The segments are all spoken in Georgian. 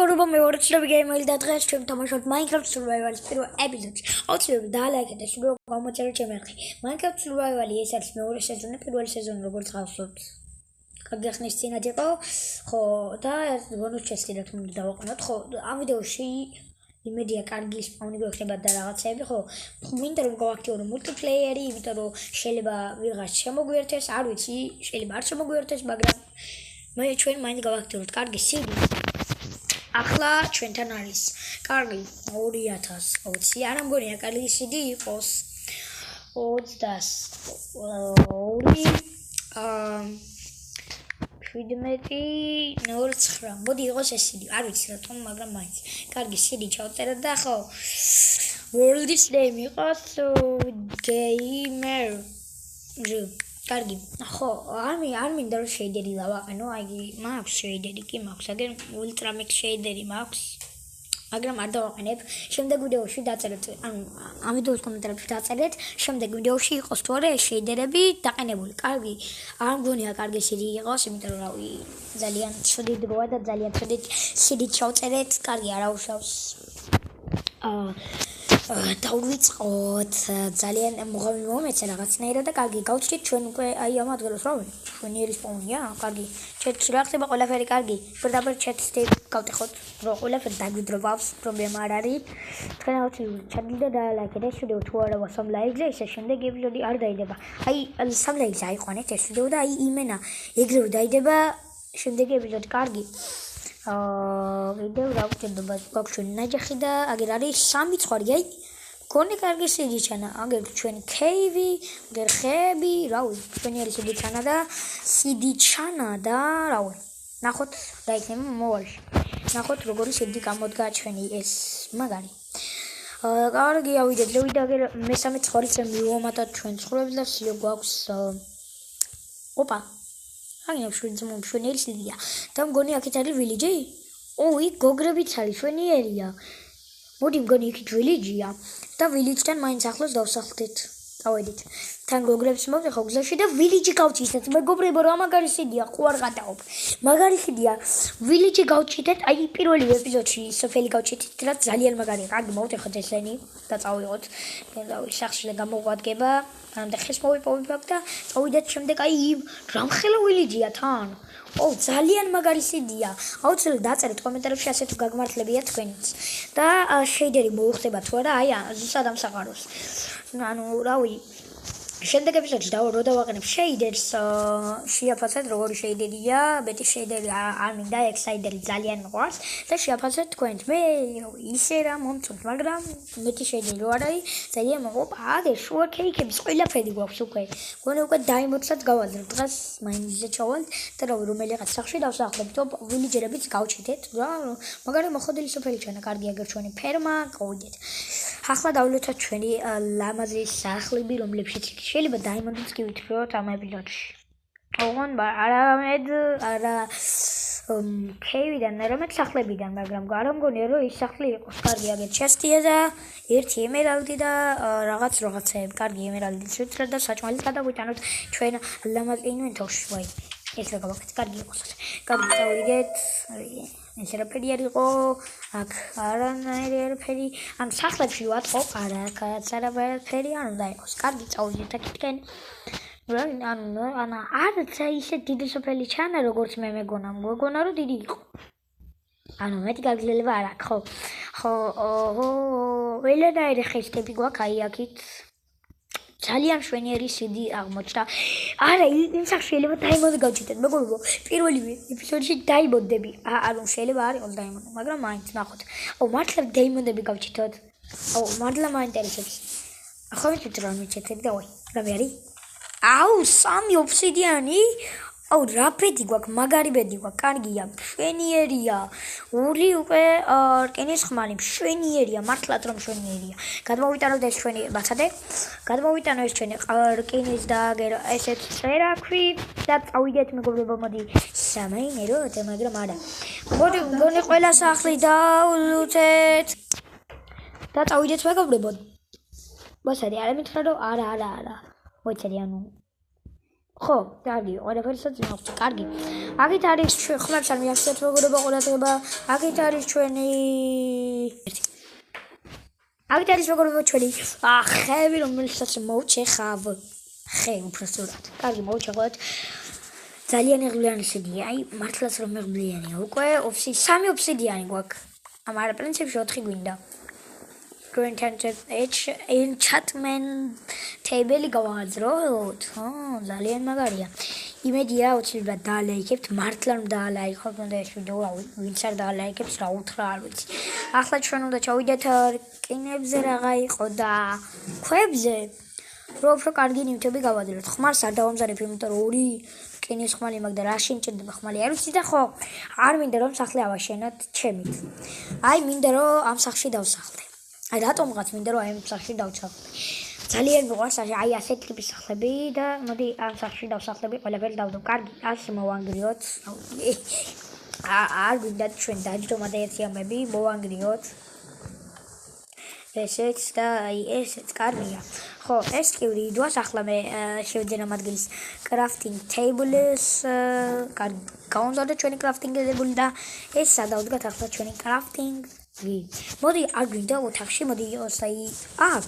მეგობრებო, მე ვარ ცნობი გეიმერი და დღეს ჩვენ ვთამაშობთ Minecraft Survival-ის პირველ ეპიზოდში. აუცილებლად დაალაიქეთ და შეგიძლიათ გამოწეროთ ჩემი არხი. Minecraft Survival-ი ეს არის მეორე სეზონი, პირველი სეზონი როგორც გახსოვთ. კარგი ხნის წინათ იყო, ხო, და ბონუს ჩესტი რა თქმა უნდა დავაყენოთ, ხო, ამ ვიდეოში იმედია კარგი სპაუნი გვექნება და რაღაცები, ხო, მინდა რომ გავაქტიუროთ მულტიპლეიერი, იმიტომ რომ შეიძლება ვიღაც შემოგვიერთეს, არ ვიცი, შეიძლება არ შემოგვიერთეს, მაგრამ მე ჩვენ მაინც გავაქტიუროთ კარგი სიდი. ახლა ჩვენთან არის კარგი 2020. არა მგონია კარგი სიდი იყოს 22 მოდი იყოს ეს სიდი. არ ვიცი რატომ, მაგრამ მაინც კარგი სიდი ჩავწერეთ და ხო world-ის name იყოს gamer. კარგი. ხო, არ მინდა რომ შეიდერი დავაყენო, აი მაქვს შეიდერი, კი მაქვს, აგერ ultra mix შეიდერი მაქვს. მაგრამ არ დავაყენებ. შემდეგ ვიდეოში დაწერეთ, ანუ ამ ვიდეოს კომენტარებში დაწერეთ, შემდეგ ვიდეოში იყოს თუ არა ეს შეიდერები დაყენებული. კარგი. არ მგონია კარგი სიდი იყოს, იმიტომ რომ რავი, ძალიან ცუდი დროა და ძალიან ცუდი სიდი ჩავწერეთ. კარგი, არა უშავს. დავიწყოთ ძალიან მოგავი მომეცა რაღაცნაირად და კარგი გავჩით ჩვენ უკვე აი ამ ადგილას რავი ჩვენი სპაუნია კარგი ჩეთს რა ხდება ყველაფერი კარგი პირდაპირ ჩეთს გავტეხოთ რომ ყველაფერი დაგვიდროვავს პრობლემა არ არის თქვენ აუცილებლად ჩაგდით და ლაიქეთ ეს ვიდეო თუ არა ვასამ ლაიქზე ესე შემდეგ ეპიზოდი არ დაიდება აი სამ ლაიქზე აიყვანეთ ეს ვიდეო და აი იმენა ეგრევე დაიდება შემდეგი ეპიზოდი კარგი ვიდეო გავუჭირდება გვაქვს ნაჯახი და აგერ არის სამი ცხვარი აი გონი კარგი სიდი ჩანა აგერ ჩვენი კეივი აგერ ხეები რავი ჩვენი არის სიდი ჩანა და რავი ნახოთ და იქნება მოვალში ნახოთ როგორი სიდი გამოდგა ჩვენი ეს მაგარი კარგი ავიდეთ აგერ მესამე ცხვარიც მივამატოთ ჩვენ ცხრებს და სიო გვაქვს ოპა აგერ ჩვენი სიდია და მგონი აქეთ არის ვილიჯი ოი გოგრებიც არის ჩვენიერია მოდი მგონი იქით ვილიჯია და ვილიჯთან მაინც ახლოს დავსახლდით დავედით თან გოგრებს მოვეხო გზაში და ვილიჯი გავჩისეთ მეგობრებო რა მაგარი სიდია ხო არ გადაობ მაგარი სიდია ვილიჯი გავჩითეთ აი პირველი ეპიზოდში სოფელი გავჩითეთ რა ძალიან მაგარია კარგი მოვეხოთ ესენი და წავიღოთ და სახში გამოგვადგება და ხეს მოვიპოვებთ და წავიდეთ შემდეგ აი რამხელა ვილიჯია თან ძალიან მაგარი სიდია. აუცილებლად დაწერეთ კომენტარებში ასე თუ გაგმართლებია თქვენიც. და შეიდერი მოუხდება თუ არა აი ზუსტად ამ საყაროს. ანუ რავი შემდეგ ეპიზოდში დავაყენებ შეიდერს შეაფასეთ როგორი შეიდერია მეტი შეიდერი არ მინდა ექსაიდერი ძალიან მიყვარს და შეაფასეთ თქვენც მე ისე რა მომწონს მაგრამ მეტი შეიდერი რო არ არის ძალიან მოყვარს აგერ შუა კეიქების ყველაფერი გვაქვს უკვე გონე უკვე დაიმოდსაც გავაზრდ დღეს მაინზე ჩავალთ და რომელიღაც სახში დავსახლებით ვილიჯერებიც გავჩითეთ რა მაგარი მოხდილი სოფელი ჩვენა კარგი აგერ ჩვენი ფერმა გავიდეთ ახლა დავლოცოთ ჩვენი ლამაზი სახლები რომლებშიც შეიძლება დაიმონდიც კი ვითხროთ ამ ეპიზოდში. ოღონ არამედ არა კეივიდან, არამედ სახლებიდან, მაგრამ არ მგონია რომ ის სახლი იყოს. კარგი, აგერ ჩესტია და ერთი ემერალდი და რაღაცეები. კარგი, ემერალდის ვიწრეთ და საჭმელიც გადავიტანოთ ჩვენ ლამაზ ინვენტორში. ვაი, ეს რა გავაკეთე, კარგი იყოს. კარგი, წავიდეთ. ეს რაფერი არისო, აქ არანაირი არაფერი, ან სახლებში ვატყობ, არა, აქაც არაფერი არ უნდა იყოს. კარგი, წავიდეთ აქეთკენ. ანუ არც ისე დიდი სოფელი ჩანა, როგორც მე მეგონა რომ დიდი იყო. ანუ მეტი გაგძლელება არ აქვს, ხო? ხო, ველანაირი ხესტები გვაქვს აი აქეთ. ძალიან შვენიერი სიდი აღმოჩნდა. არა, იმ სახში შეიძლება დაიმონდ გავჩიტეთ, მეგობრებო. პირველი ეპიზოდში დაიმონდები. ანუ შეიძლება არ იყოს დაიმონდები, მაგრამ მაინც ნახოთ. მართლა დაიმონდები გავჩითოთ. მართლა მაინტერესებს. ახლა ვიცით რა მიჩეთები და ვაი, რა მე არის? სამი ოფსიდიანი? რა ბედი გვაქვს, მაგარი ბედი გვაქვს, კარგია, მშვენიერია. ორი უკვე რკინის ხმალი, მშვენიერია, მართლაც რომ მშვენიერია. გადმოვიტანოთ ეს ჩვენი ბაცადე. გადმოვიტანო ეს ჩვენი რკინის და ესეთ წერაქვი და წავიდეთ მეგობრებო, მოდი სამაინეროთ, მაგრამ არა. მოდი მგონი ყველა სახლი დავუცეთ. და წავიდეთ მეგობრებო. ბაცადე, არა მითხრა რომ არა. მოიცადე ანუ ხო, კარგი, ყველაფერსაც მოვწი, კარგი. აქეთ არის ხმებს არ მიახსენეთ როგორება ყურადღება, აქეთ არის ჩვენი აქეთ არის როგორება ჩვენი ხეები, რომელსაც მოვჭეხავ. ხე უბრალოდ. კარგი, მოვჭეხოთ. ძალიან ღლიანი სიდია, აი, მართლაც რომ ღლიანია. უკვე სამი ოფსიდიანი გვაქვს. ამარა პრინციპში 4 გვინდა. enchantment table გავაძროთ. ძალიან მაგარია. იმედია აუცილებლად დაალაიქებთ, მართლა რომ დაალაიქოთ, უნდა ეს ვიდეო, ვინც არ დაალაიქებს, რა უთხრა არ ვიცი. ახლა ჩვენ უნდა ჩავიდეთ რკინებზე რაღა იყო და ქვებზე. რომ უფრო კარგი ნივთები გავაძროთ. ხმალს არ დავამზადებ, იმიტომ რომ 2 რკინის ხმალი მაქვს და რა შემჭირდება ხმალი არ ვიცი და ხო, არ მინდა რომ სახლი ავაშენოთ ჩემით. აი, მინდა რომ ამ სახლში დავსახლდე. აი რატომღაც მინდა რომ აი ამ სახლში დავსახლდე. ძალიან მიყვარს აი ასეთ ტიპის სახლები და მოდი ამ სახლში დავსახლები, ყველაფერი დავდო. კარგი, ასე მოვანგრიოთ. არ გვინდა ჩვენ დაჯდომა და ერთი ამები მოვანგრიოთ. ესეც და აი ესეც კარგია. ხო, ეს კივრი იდვას ახლა მე შევძენ ამ ადგილის crafting tables. კარგი, გავამზადოთ ჩვენი crafting table და ეს სადავდგათ ახლა ჩვენი crafting. მოდი არ გვინდა ოთახში, მოდი იყოს აი აქ.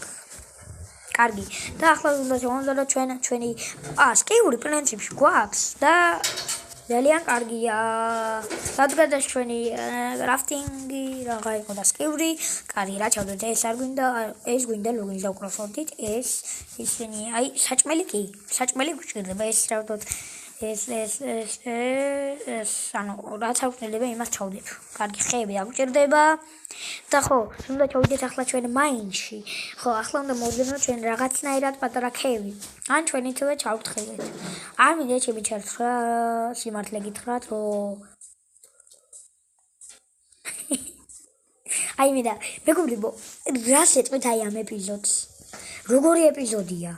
კარგი. და ახლა უნდა შევამზადოთ ჩვენი სკიური პრინციპში გვაქვს და ძალიან კარგია. დადგა ჩვენი crafting-ი რაღა იყო და სკიური. კარგი, რა ჩავდოთ, ეს არ გვინდა, ეს გვინდა ლოგინს დავკროფოდით, ეს ისინი, აი საჭმელი კი, საჭმელი გვჭირდება, ეს ჩავდოთ. ეს ანუ რაც აგვჭირდება იმას ჩავდებ. კარგი, ხეები აგვჭირდება. და ხო, უნდა ჩავიდეთ ახლა ჩვენ მაინში. ხო, ახლა უნდა მოვიდნენ ჩვენ რაღაცნაირად პატარა ხეები. ან ჩვენ ითვე ჩავთხილეთ. არ მინდა ჩემი ჩართხრა, სიმართლე გითხრათ, რომ აი მინდა, მეგობრებო, რა შეწყვეთ აი ამ ეპიზოდს? როგორი ეპიზოდია?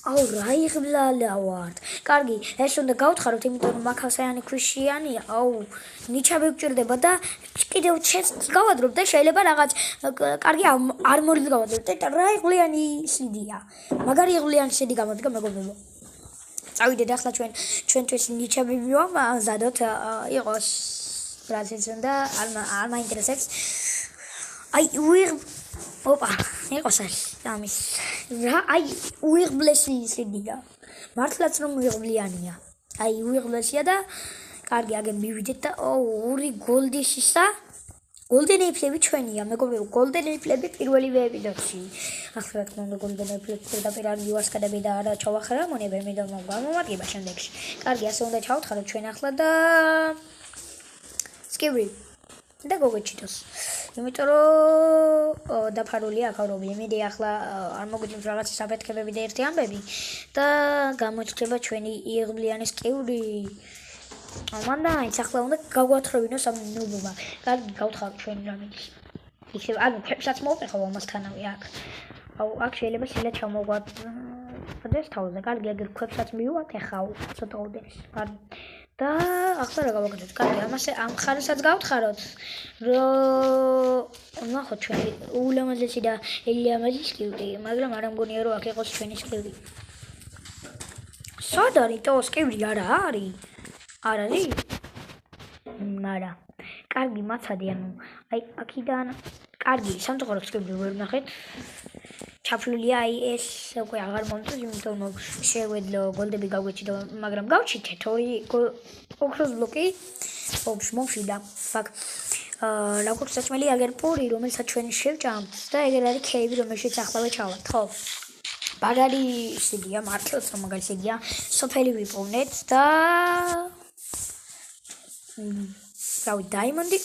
აუ რა იღბლალა ვარ. კარგი, ეს უნდა გავთხაროთ, იმიტომ რომ მაქასიანი ქვიშიანია. აუ, ნიჩა მეგჭირდება და კიდევ გავადრობ და შეიძლება რაღაც კარგი არმორით გავადრობ და რა იღბლიანი სიდია. მაგარი იღბლიანი სიდი გამოდგა მეგობრებო. წავიდეთ ახლა ჩვენთვის ნიჩა მივამზადოთ იყოს ბრაზილს და არ მაინტერესებს. აი ოპა, იყოს ამის. რა, აი უიღბლესი სიდია. მართლაც რომ უიღბლიანია. აი უიღბლესია და კარგი, აგენ მივიდეთ და 2 გოლდისისა. Golden Apple-ები ჩვენია, მეგობრებო, Golden Apple-ები პირველივე ეპიზოდში. ახლა რა თქმა უნდა Golden Apple-ებს პირდაპირ არ ვიواسკადები და არა ჩავახერა მონები, მე და გამომადგება შემდეგში. კარგი, ასე უნდა ჩავთხაროთ ჩვენ ახლა და Skibri და გოგოჩიტოს. იმიტომ რომ დაფარულია აქაურობი. იმედი ახლა არ მოგვიძნობს რაღაც საფეთქებები და ერთი ამბები და გამოჩნდება ჩვენი იღბლიანი სკივრი. მანდაინც ახლა უნდა გავგვათხრობინოს ამ ნუბობა. კარგი, გავთხაროთ ჩვენი რამის. ისევ ანუ ფებსაც მოვყეხავ ამასთანავე აქ. აუ აქ შეიძლება ჩამოგვაწყდეს თავზე. კარგი, აგერ ქვებსაც მივაკეხავ ცოტა ოდენს. კარგი. და ახლა რა გავაკეთოთ? კარგი, ამასე ამ ხარესაც გავთხაროთ, რომ ნახოთ ჩვენი ულამაზესი და ელამაზი სკივრი, მაგრამ არ ამგონია რომ აქ იყოს ჩვენი სკივრი. სად არის თო სკივრი არა არის? არ არის? არა. კარგი, მაცადე, ანუ აი აქიდან კარგი, სამწუხაროდ სკივრი ვერ ნახეთ. ჩაფლულია აი ეს უკვე აღარ მომწონს, იმიტომ რომ შევედლო გოლდები გავგვეჩიდა, მაგრამ გავჩითეთ 2 ოქროს ბლოკი. მომშვიდა. ფაქ როგორც საჭმელი აგერ პური, რომელსაც ჩვენ შევჭამთ და ეგერ არის ქეები, რომელშიც ახლავე ჩავართ, ხო? მაგარი სიდია, მართლაც რომ მაგარი სიდია. სოფელი ვიპოვნეთ და რავი, დაიმონდი,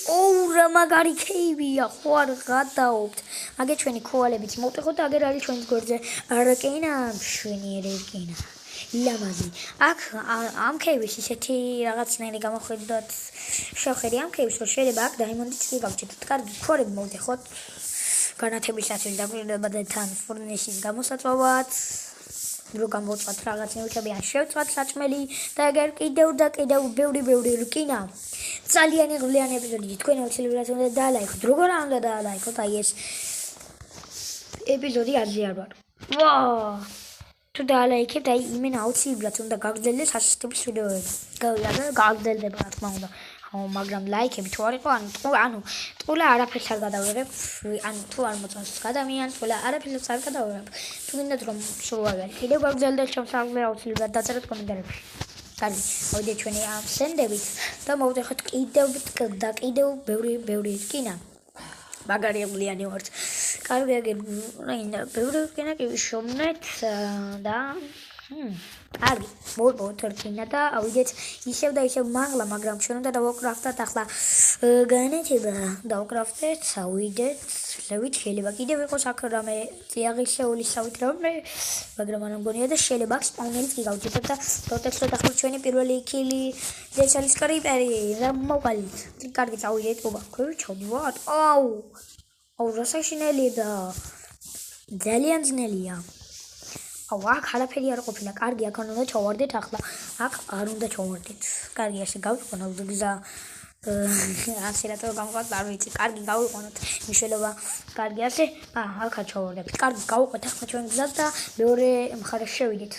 რა მაგარი ქეებია, ხო არ გადაობთ. აგერ ჩვენი ქოალებიც მოვტეხოთ და აგერ არის ჩვენს გვერდზე რკინა, მშვენიერი რკინა. ლამაზი. აქ ამ ქეების ისეთი რაღაცნაირი გამოხედოთ შევხედი ამ ქეებს, რომ შეიძლება აქ დაიმონდიც კი გავჭირდეთ. კარგი, ქოალები მოვტეხოთ. განათებისათვის დაგვირდება და თან ფურნეშის გამოსაწვავად. რო გამოვწვათ რაღაც ნივთები, ან შევწვათ საჭმელი და აგერ კიდევ ბევრი რკინა. ძალიან ღლიანი ეპიზოდი. თქვენ აუცილებლად უნდა დაალაიქოთ. როგორ არ უნდა დაალაიქოთ? აი ეს ეპიზოდი არზე არ ვარ. ვა! თუ დაალაიქებთ, აი იმენ აუცილებლად უნდა გაგრძელდეს ასეთი ტიპის ვიდეოები. გაგრძელდება რა თქმა უნდა. მაგრამ ლაიქები თუ არ იყო, ანუ ტყუილა არაფერს არ გადავიღებ, ანუ თუ არ მოწონს ადამიანს, ტყუილა არაფერს არ გადავიღებ. თუ გინდათ რომ სულ აღარ კიდევ გაგრძელდეს ჩემს არხზე აუცილებლად დაწერეთ კომენტარებში. კარგი, მოდით ჩვენი ამ სენდებით და მოვუძახოთ კიდევ ბევრი რკინა. მაგარიებლიანი ვართ. კარგი, ბევრი რკინა კი ვიშოვნეთ და კარგი, მოვიპოვოთ რკინა და ავიდეთ ისევ და ისევ მაღლა, მაგრამ ჩვენ უნდა დავაკრაფტოთ ახლა განათება. დავაკრაფტეთ, ავიდეთ, შევით შეიძლება კიდევ იყოს აქ რამე წიაღისეული სავითრამე, მაგრამ არ მგონია და შეიძლება აქ სპაუნერიც კი გავჭირდეთ და პროტექტორად ახლა ჩვენი პირველი ქილი დეცალის კრიპერი და მოვყალით. კარგი, წავიდეთ, ობა, ქვევი ჩავდივართ. აუ, რასაშინელია და ძალიან ძნელია. აუ, აქ არაფერი არ ყოფილა. კარგი, აქ უნდა ჩავარდეთ ახლა. აქ არ უნდა ჩავარდეთ. კარგი, ასე გავიყვანოთ გზა. ასე რატო გამოვყავთ, არ ვიცი. კარგი, გავიყვანოთ მნიშვნელობა. კარგი, ასე. აქაც ჩავარდებით. კარგი, გავუყვეთ ახლა ჩვენ გზას და მეორე მხარეს შევიდეთ.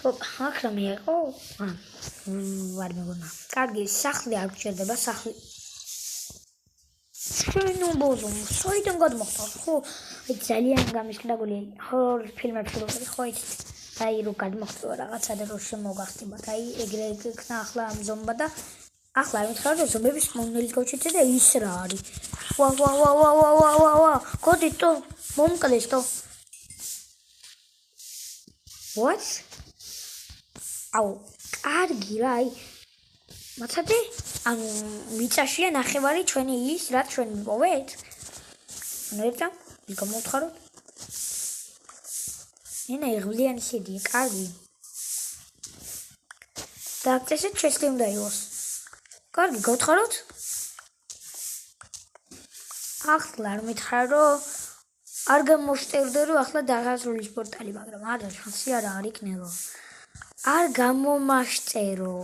აქ რამე იყო? არ მეგონა. კარგი, სახლი არ გჭირდება, სახლი. შენო ბოზო, საიდან გადმოხტარ? ხო, ძალიან გამიშკდაგული ჰორორ ფილმებში რო ხო იცით? აი რო გადმოხტვა რაღაცა და რო შემოგახტიბათ. აი ეგრე იქნა ახლა ამ ზომბა და ახლა არ მითხრა რომ ზომბების მონელით გავჩეთე და ის რა არის? ვა. გოდით თო, მომკლეს თო. What? აუ, კარგი რა, აი მაცადე? ანუ მიწაშია ნახევარი ჩვენი ის, რაც ჩვენ მიპოვეთ? ანუ ერთა, გამოვთხაროთ. ენა იღვლიანი შედია, კარგი. და აქცესეთ ჩესლი უნდა იყოს. კარგი, გავთხაროთ? ახლა არ მითხრა რომ არ გამოშტერდე რომ ახლა დაღაზრულის პორტალი, მაგრამ არა, შანსი არ იქნება. არ გამომაშტერო.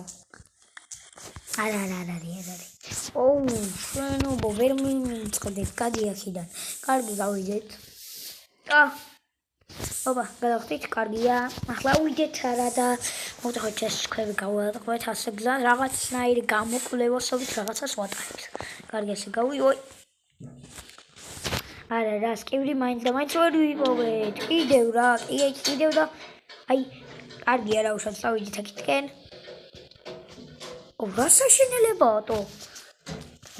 არ არის. ოუ, შენობა ვერ მიწყდეთ, გადი აქედან. კარგი, გავიდეთ. ობა, გადავხდით, კარგია. ახლა ვიდეთ რა და მოვუძახოთ ეს ქვევი გავაყვეთ ასე გზა, რაღაცნაირი გამოკვლევასობით რაღაცას ვატარებთ. კარგი, ასე გავიოი. არა, რა, სკივრი მაინც და მაინც ვერ ვიპოვეთ. კიდევ რა, კიდევ და აი, კარგი არა უშავთ, წავიდით აქეთკენ. რა საშინელებაა თო?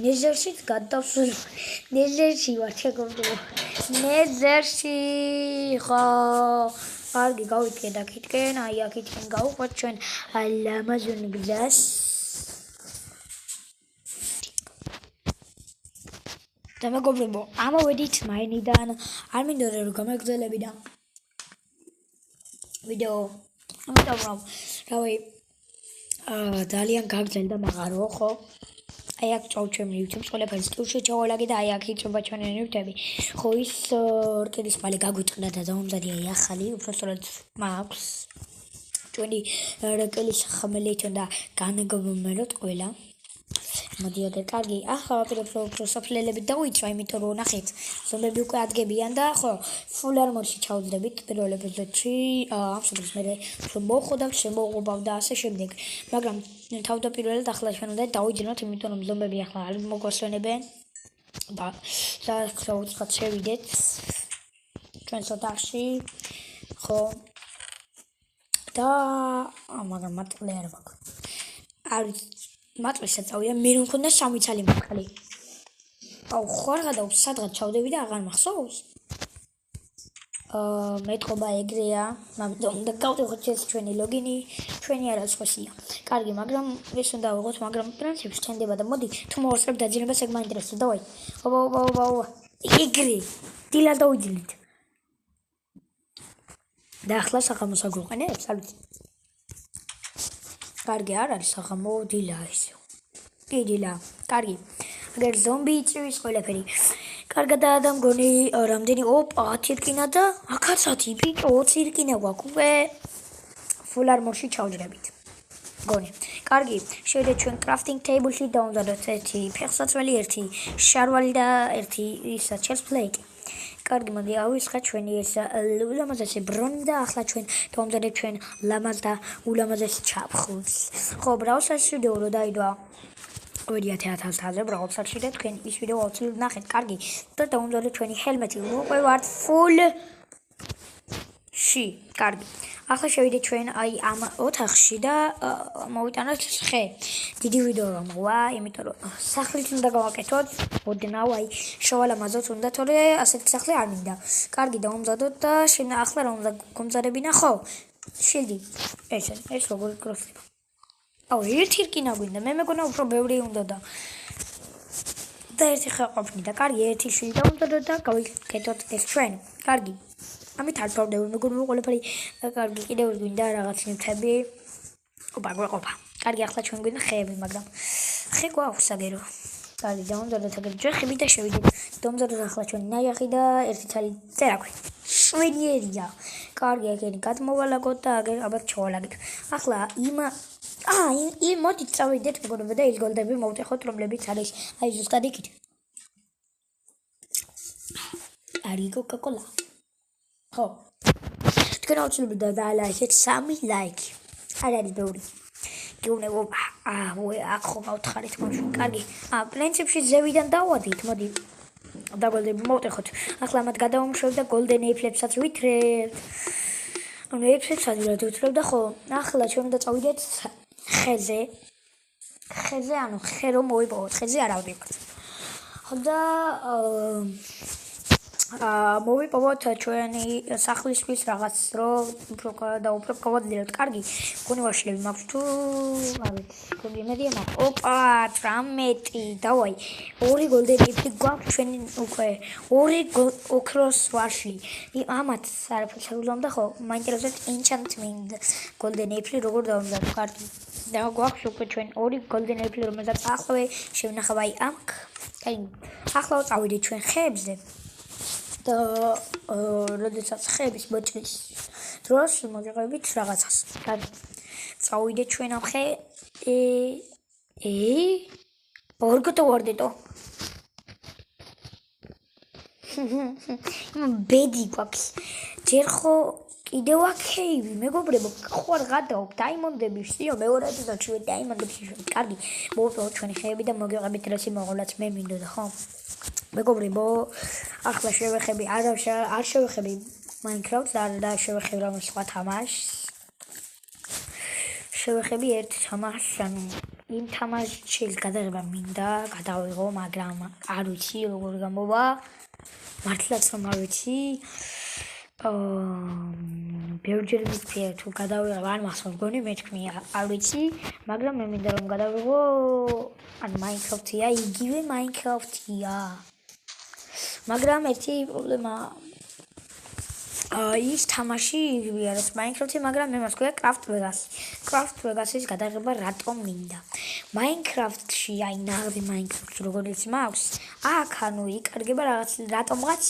ნეზერშიც გადავსულ. ნეზერში ვარ, შეგობდო. ნეზერში ხო. კარგი, გავიდგეთ აქეთკენ, აი აქეთკენ გავუყვეთ ჩვენ ამაზონ გზას. და მეგობრებო, ამოვედით მაინიდან. არ მინდოდა რომ გამეგრძელები და ვიდეო. ამიტომ რომ რავი ძალიან გაგრძელდა მაგარო, ხო? აი აქ წავ ჩემი YouTube-ს ყველაფერს კიუში ჩავალაგე და აი აქ იწובה ჩვენი ნივთები. ხო ის რკინის მალე გაგვიწყდა და დაუმზადია აი ახალი, უბრალოდ მაქვს ჩვენი რკინის ხმელეთ და განაგმომეროთ ყველა. მოდიოთ კარგი, ახლა ვაპირებ რომ საფლელებით დავიწყო, იმიტომ რომ ნახეთ, ზომები უკვე ადგებიან და ხო, full armor-ში ჩავძრებით პირველ ეპიზოდში, ამ შემდგომს მე მოხოდავ, შემოღობავ და ასე შემდეგ. მაგრამ თავდაპირველად ახლა ჩვენ უნდა დავიძინოთ, იმიტომ რომ ზომები ახლა არ მოგვასვენებენ. და უცხოთ შევიდეთ ჩვენს ოთახში. ხო. და მაგრამ მატყლე არ მაქვს. არის მატყლესაც წავიდა, მე რომ მქონდა 3 ცალი მატყლე. აუ, ხო არ გადავ, სადღაც ჩავდები და აღარ მახსოვს. მეთქობა ეგრეა, მაგრამ და გავდივართ ეს ჩვენი ლოგინი, ჩვენი არაცხვესია. კარგი, მაგრამ ეს უნდა ვიღოთ, მაგრამ პრინციპში ჩნდება და მოდი, თუ მოვასწრებ დაძინებას ეგ მაინტერესებს. დავაი. ობა. ეგრე. დილა დავიძინეთ. და ახლა საღამოს აგვიყენებს, არ ვიცი. კარგი არ არის საღამო, დილაა ისე. კი, დილაა. კარგი. აგერ ზომბი იწვის ყველაფერი. კარგადაა და მგონი რამდენი 10 რკინა და აქაც 10 პიკო 20 რკინა გვაქვს უკვე full armor-ში ჩავჯრებით. მგონი. კარგი, შევიდეთ ჩვენ crafting table-ში დავუმზადოთ ერთი ფეხსაცმელი, ერთი შარვალი და ერთი ისა chest plate. კარგი, მოდი ავისხა ჩვენი ეს ულამაზესი ბრონი და ახლა ჩვენ დავამზადებ ჩვენ ლამაზ და ულამაზეს ჩაფხულს. ხო, ბრაუსერში ვიდეო რო დაიდვა 2000-ზე ბრაუსერში და თქვენ ის ვიდეო აუცილებლად ნახეთ. კარგი, და დავამზადებ ჩვენი ჰელმეტი. უკვე ვართ full ში. კარგი. ახლა შევიდეთ ჩვენ აი ამ ოთახში და მოვიტანოთ ხე. დიდი ვიდეო რომ მოვა, იმიტომ რომ სახლით უნდა გავაკეთოთ. ოდნავ აი შოვალამაზოთ უნდა, თორე ასეთი სახლი არ მინდა. კარგი, დავამზადოთ და შენ ახლა რა უნდა გომზადებინა, ხო? შილდი. ეს როგორ გროსდება. აუ, ერთი რკინა გვინდა. მე მეგონა უფრო ბევრი უნდა და ერთი ხე ყოფნიდა. კარგი, ერთი შილი დავამზადოთ და გავიკეთოთ ეს ჩვენ. კარგი. ამით არ დავდები, მეგონა ყველაფერი კარგი, კიდევ გვინდა რაღაც ნივთები. ოპა, გვეყოფა. კარგი, ახლა ჩვენ გვინდა ხეები, მაგრამ ხე გვაქვს აგერო. კარგი, დავამზადოთ აგერ ჯოხები და შევიდეთ. დავამზადოთ ახლა ჩვენ ნაიახი და ერთი ცალი წერაქვი. შვენიერია. კარგი, აგერი გადმოვალაგოთ და აგერ ალბათ ჩავალაგეთ. ახლა იმ მოდით წავიდეთ მეგობრებო და ის გოლდები მოვტეხოთ, რომლებიც არის აი ზუსტად იქით. არის კოკა-კოლა. ხო. თქვენ აუცილებლად დაალაიქეთ 3 ლაიქი. არ არის ბევრი. გეუბნებო, აქ ხო გავთხარით მოშ. კარგი. პრინციპში ზევიდან დავადით, მოდი. და გოლდები მოვტეხოთ. ახლა მათ გადავამშვებ და გოლდენ ეიფლებსაც ვითრევთ. ანუ ეიფლებს ადვილად ვითრევთ და ხო, ახლა ჩვენ უნდა წავიდეთ ხეზე. ხეზე, ანუ ხე რომ მოვიპოვოთ, ხეზე არ ავდივართ. ხო და მოვიპოვოთ ჩვენი სახლისთვის რაღაც რომ უფრო გავაძლიეროთ. კარგი, გონი ვაშლები მაქვს თუ არ ვიცი, გონი მედია მაქვს. ოპა, 18, დავაი. 2 გოლდენი ეიფლი გვაქვს ჩვენი უკვე 2 ოქროს ვაშლი. ამათ არაფერს არ უძლამ და ხო, მაინტერესებს enchantment გოლდენი ეიფლი როგორ დავამზადო. კარგი. და გვაქვს უკვე ჩვენ 2 გოლდენი ეიფლი, რომელსაც ახლავე შევნახავ აი ამქ. კარგი. ახლა წავიდეთ ჩვენ ხეებზე. და როდესაც ხეების მოჭრის დროს მოგეღებით რაღაცას. კარგი. წავიდეთ ჩვენ ამ ხე ორგოტო ვარდეტო. ბედი გვაქვს. ჯერ ხო კიდევ აქეივი, მეგობრებო, ხო არ გადაობ დაიმონდები, ვსიო, მეორე ეპიზოდში დაიმონდებში. კარგი, მოვიპოვოთ ჩვენი ხეები და მოგეღებით რესი მოღოლაც მე მინდოდა, ხო? მეგობრებო, ახლა შევეხები, არ შევეხები Minecraft-ს და შევეხები რაღაც სხვა თამაშს. შევეხები ერთ თამაშს, ანუ იმ თამაშში გადაღება მინდა, გადავიღო, მაგრამ არ ვიცი როგორ გამოვა. მართლაც რომ არ ვიცი. ბევრჯერ მითქია თუ გადავიღებ, არ მახსოვს, გონი მეთქმია, არ ვიცი, მაგრამ მე მინდა რომ გადავიღო, ან Minecraft-ია, იგივე Minecraft-ია. მაგრამ ერთი პრობლემა ის თამაში იგივეა რაც Minecraft-ი, მაგრამ მე მაქვს Craft Vegas. Craft Vegas-ის გადაღება რატომ მინდა? Minecraft-ში, აი ნაღდი Minecraft-ში როგორც მაქვს, აქ ანუ იკარგება რაღაც რატომღაც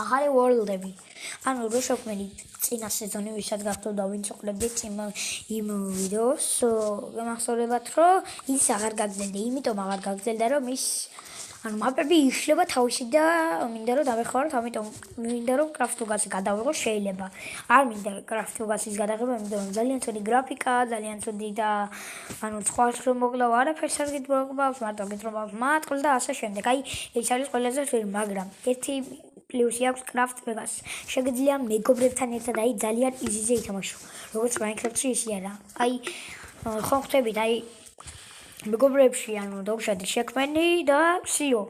ახალი world-ები. ანუ რო შევქმნი წინა სეზონი, ვისაც გახდოდა ვინც უყურებდით იმ ვიდეოს, გემახსოვრებათ რომ ის აღარ გაგრძელდა, იმიტომ აღარ გაგრძელდა რომ ის ანუ მაპები იშლება თავისი და მინდა რომ დავეხმაროთ, ამიტომ მინდა რომ Craft Vegas-ი გადავიღო, შეიძლება. არ მინდა Craft Vegas-ის გადაღება, იმიტომ რომ ძალიან ცუდი გრაფიკა, ძალიან ცუდი და ანუ სხვა რომ მოკლა არაფერს არ გიძბობს, მარტო გიძბობს მატყლ და ასე შემდეგ. აი, ეს არის ყველაზე ძვირი, მაგრამ ერთი პლუსი აქვს Craft Vegas. შეგიძლია მეგობრებთან ერთად აი ძალიან easy-ზე ითამაშო. როგორც Minecraft-ში ისე არა. აი, ხო ხვდებით, აი მეგობრებში ანუ დავშადე შექმენი და ვსიო.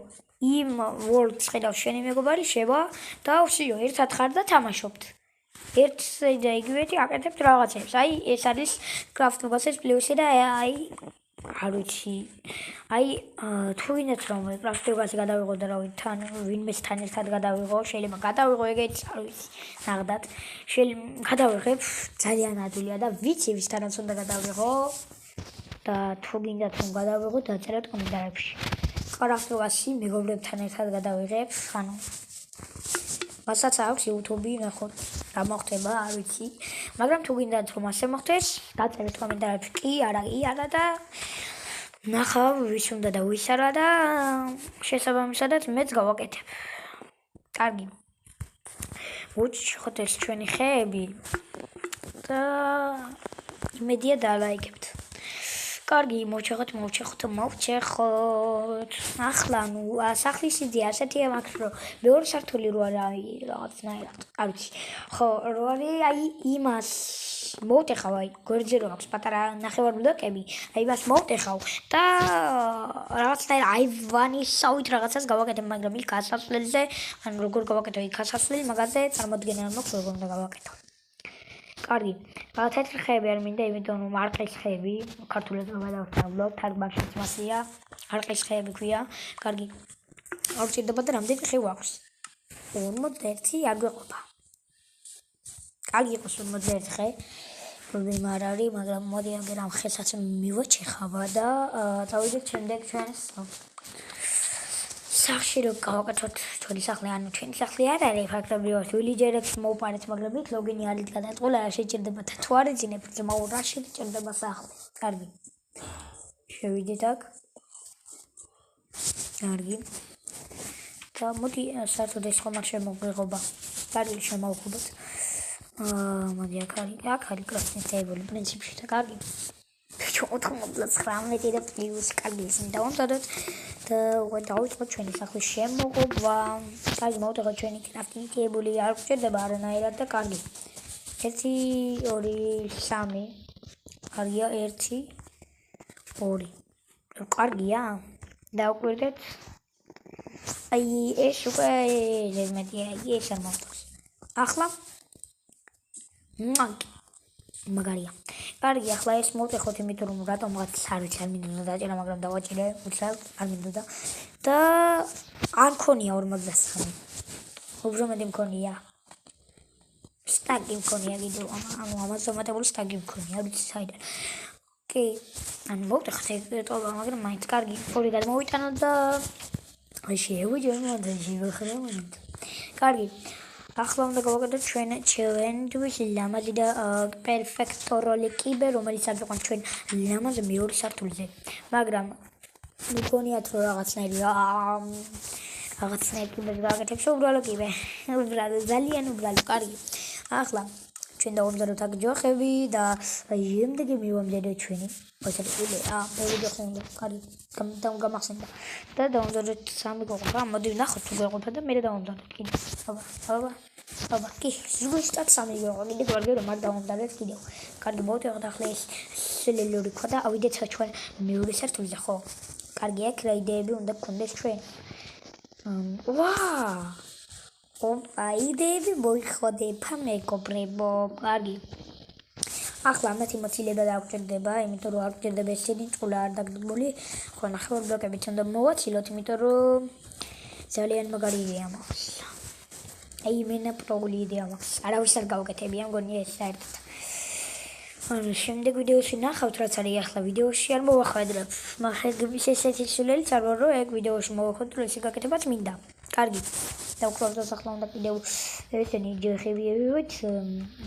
იმ world-ს ხედავს შენი მეგობარი, შევა და ვსიო, ერთად ხარ და თამაშობთ. ერთზე და იგივეთი აკეთებთ რაღაცებს. აი, ეს არის Craft Vegas-ის პლუსი და აი არ ვიცი. აი, თუ ვინმეს რომ Craft Vegas-ი გადავიღო და რავი, თან ვინმესთან ერთად გადავიღო, შეიძლება გადავიღო ეგეც, არ ვიცი, ნახდათ. გადავიღებ, ძალიან ადვილია და ვიცი ვისთანაც უნდა გადავიღო. და თუ გინდათ რომ გადავიღოთ, დაწეროთ კომენტარებში. Craft Vegas-ი მეგობრებთან ერთად გადავიღებ, ანუ მასაც აქვს YouTube-ი, ნახოთ რა მოხდება, არ ვიცი. მაგრამ თუ გინდათ რომ ასე მოხდეს, დაწერეთ კომენტარებში კი, არა და ნახავ ვის უნდა და ვის არა და შესაბამისად მეც გავაკეთებ. კარგი. მოჩხოთ ეს ჩვენი ხეები და იმედია დალაიქებთ. კარგი, მოჩეხოთ. ახლა სახლის იდეა ასეთია მაქვს, რომ მეორე სართული რო არის რაღაცნაირად. არ ვიცი. ხო, რო არის აი იმას მოვტეხავ აი გვერდზე რო აქვს პატარა ნახევარბლოკები, აი მას მოვტეხავ და რაღაცნაირად აივანისავით რაღაცას გავაკეთებ, მაგრამ იქ გასასვლელზე, ანუ როგორ გავაკეთო იქ გასასვლელი, მაგაზე წარმოდგენა არ მაქვს როგორ უნდა გავაკეთო. კარგი. თეთრი ხეები არ მინდა, იმიტომ რომ არყის ხეები, ქართულად რომ გადავწერო, თარგმანშიც მასია, არყის ხეები ქვია. კარგი. არ ვჭირდება და რამდენი ხე აქვს? 41 არ გვეყოფა. კარგი იყოს 41 ხე. პრობლემა არ არის, მაგრამ მოდი აგერ ამ ხესაც მივაჩეხავ და წავიდეთ შემდეგ ჩვენს სახში რომ გავაკეთოთ ჩვენი სახლი, ანუ ჩვენი სახლი არ არის ფაქტობრივად ვილიჯერებს მოვპარეთ, მაგრამ იქ ლოგინი არის გადაწყვეტილი, არ შეჭირდებათ თუ არ ეძინებ, ძმაო, რა შეჭირდება სახლი. კარგი. შევიდეთ აქ. კარგი. და მოდი საერთოდ ეს ხომ არ შემოგვეღობა. კარგი, შემოვხობოთ. მოდი აქ არის კრასნიტეიბული პრინციპში და კარგი. 99 და პლუს კარგი ისინი დავამზადოთ და უკვე დავიწყოთ ჩვენი სახლის შემოღობა. კარგი, მოვტეხოთ ჩვენი კრასნიტეიბული, არ გვჭირდება არანაირად და კარგი. 1 2 3 კარგია 1 2 კარგია. დავკვირდეთ. აი ეს უკვე ზედმეტია, ეს არ მოვტეხს. ახლა მაგარია. კარგი, ახლა ეს მოვტეხოთ, იმიტომ რომ რატომღაც არ ვიცი, არ მინდოდა დაჭერა, მაგრამ დავაჭერე, უცებ არ მინდოდა. და არ მქონია 53. უბრალოდ მქონია. სტაგი მქონია კიდევ, ანუ ამაზე მომატებული სტაგი მქონია, არ ვიცი საიდან. კი, ანუ მოვტეხოთ ეგრეთობა, მაგრამ მაინც კარგი, ორი გადმოვიტანო და შევიჯერე მომდევნო. კარგი. ახლა უნდა გავაკეთოთ ჩვენ ჩელენჯის ლამაზი და პერფექტოროლი კიბე, რომელიც არ გვყავს ჩვენ ლამაზ მეორე სართულზე. მაგრამ მგონიათ რომ რაღაცნაირი კიბეს გავაკეთებ, უბრალო კიბე. უბრალო, ძალიან უბრალო, კარგი. ახლა ჩვენ დავამზადოთ აქ ჯოხები და შემდეგ მივამზადოთ ჩვენი პოსტები. ბევრი ჯოხი უნდა, კარგი. გამახსენდა. და დავამზადოთ 3 გოღა. მოდი ვნახოთ თუ გვეყოფა და მე დავამზადოთ კიდე. აბა, კი, ზუსტად 3 გოღა. კიდე გვარგი რომ არ დავამზადეთ კიდევ. კარგი, მოვტეხოთ ახლა ეს სელელური ქვა და ავიდეთ ჩვენ მეორე სართულზე, ხო? კარგი, აქ რა იდეები უნდა გქონდეს ჩვენ? ოპა, იდეები მოიხოდება მეგობრებო. კარგი. ახლა ამათი მოცილება დაგვჭირდება, იმიტომ რომ არ გვჭირდება ესენი წყულა არ დაგდებული. ხო, ნახევარბლოკებით უნდა მოვაცილოთ, იმიტომ რომ ძალიან მაგარი იდეა მაქვს. აი, მენა პროული იდეა მაქვს. არავის არ გავუკეთებია, მგონი ეს საერთოდ. ანუ შემდეგ ვიდეოში ნახავთ, რაც არის ახლა ვიდეოში არ მოვახვედრებ. მაგრამ ესეთი სულელიც არ ვარ, რომ ეგ ვიდეოში მოვახვედრო, ესე გაკეთებაც მინდა. კარგი. დავკრავდოთ ახლა უნდა კიდევ ესენი ჯოხები ავიღოთ,